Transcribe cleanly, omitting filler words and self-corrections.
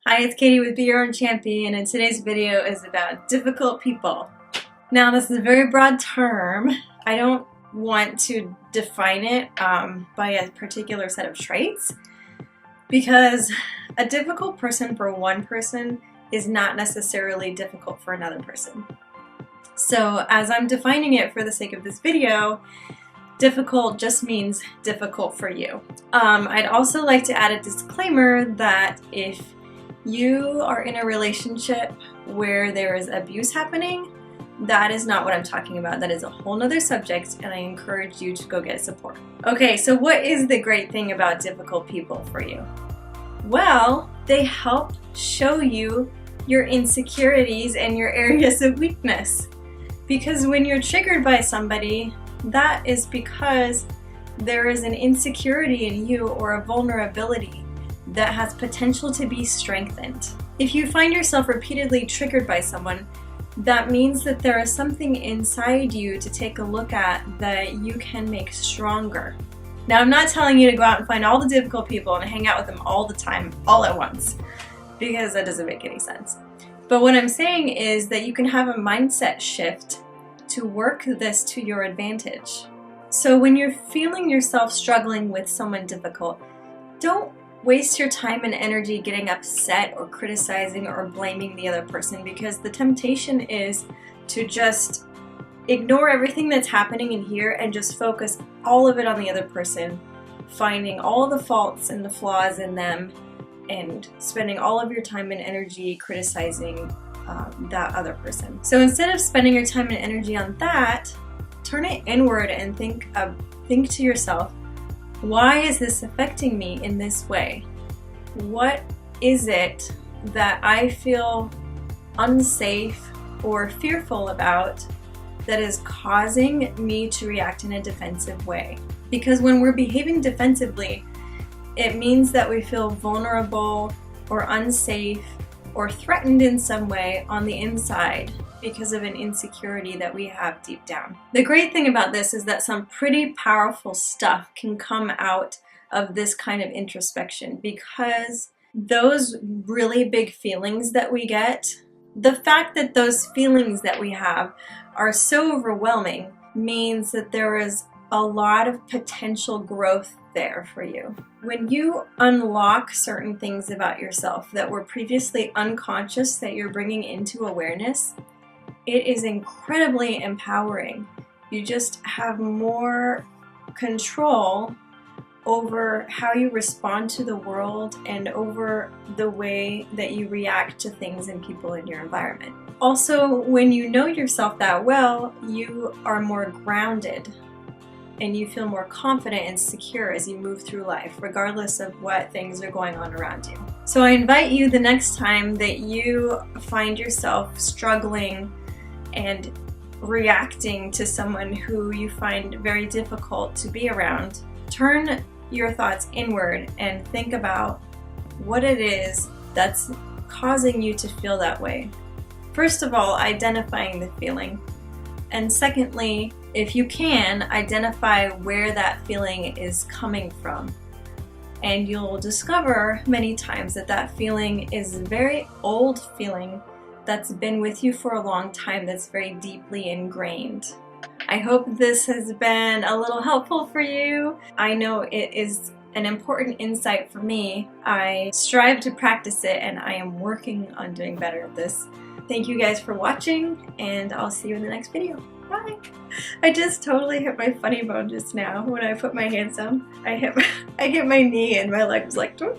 Hi, it's Katie with Be Your Own Champion, and today's video is about difficult people. Now, this is a very broad term. I don't want to define it by a particular set of traits, because a difficult person for one person is not necessarily difficult for another person. So as I'm defining it for the sake of this video, difficult just means difficult for you. I'd also like to add a disclaimer that if you are in a relationship where there is abuse happening, that is not what I'm talking about. That is a whole nother subject, and I encourage you to go get support. Okay, so what is the great thing about difficult people for you? Well, they help show you your insecurities and your areas of weakness. Because when you're triggered by somebody, that is because there is an insecurity in you or a vulnerability that has potential to be strengthened. If you find yourself repeatedly triggered by someone, that means that there is something inside you to take a look at that you can make stronger. Now, I'm not telling you to go out and find all the difficult people and hang out with them all the time, all at once, because that doesn't make any sense. But what I'm saying is that you can have a mindset shift to work this to your advantage. So when you're feeling yourself struggling with someone difficult, don't waste your time and energy getting upset or criticizing or blaming the other person, because the temptation is to just ignore everything that's happening in here and just focus all of it on the other person, finding all the faults and the flaws in them and spending all of your time and energy criticizing that other person. So instead of spending your time and energy on that, turn it inward and think to yourself, why is this affecting me in this way? What is it that I feel unsafe or fearful about that is causing me to react in a defensive way? Because when we're behaving defensively, it means that we feel vulnerable or unsafe or threatened in some way on the inside because of an insecurity that we have deep down. The great thing about this is that some pretty powerful stuff can come out of this kind of introspection, because those really big feelings that we get, the fact that those feelings that we have are so overwhelming means that there is a lot of potential growth there for you. When you unlock certain things about yourself that were previously unconscious that you're bringing into awareness, it is incredibly empowering. You just have more control over how you respond to the world and over the way that you react to things and people in your environment. Also, when you know yourself that well, you are more grounded and you feel more confident and secure as you move through life, regardless of what things are going on around you. So I invite you, the next time that you find yourself struggling and reacting to someone who you find very difficult to be around, turn your thoughts inward and think about what it is that's causing you to feel that way. First of all, identifying the feeling. And secondly, if you can, identify where that feeling is coming from. And you'll discover many times that that feeling is a very old feeling that's been with you for a long time, that's very deeply ingrained. I hope this has been a little helpful for you. I know it is an important insight for me. I strive to practice it, and I am working on doing better at this. Thank you guys for watching, and I'll see you in the next video. Bye! I just totally hit my funny bone just now when I put my hands down. I hit my knee and my leg was like, "Doo."